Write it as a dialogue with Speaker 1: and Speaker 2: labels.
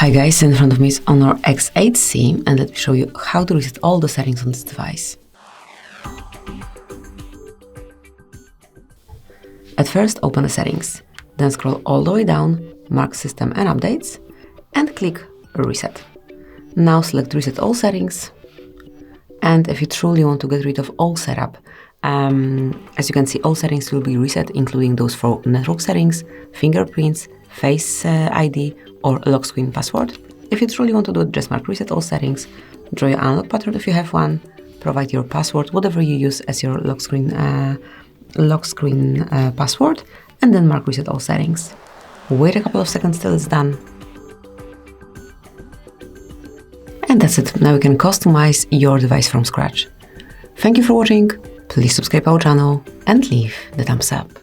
Speaker 1: Hi guys, in front of me is HONOR X8c and let me show you how to reset all the settings on this device. At first, open the settings, then scroll all the way down, mark System and Updates, and click Reset. Now select Reset All Settings, and if you truly want to get rid of all setup, as you can see, all settings will be reset, including those for network settings, fingerprints, Face ID, or lock screen password. If you truly want to do it, just mark Reset All Settings, draw your unlock pattern if you have one, provide your password, whatever you use as your lock screen password, and then mark Reset All Settings. Wait a couple of seconds till it's done. And that's it. Now you can customize your device from scratch. Thank you for watching. Please subscribe our channel and leave the thumbs up.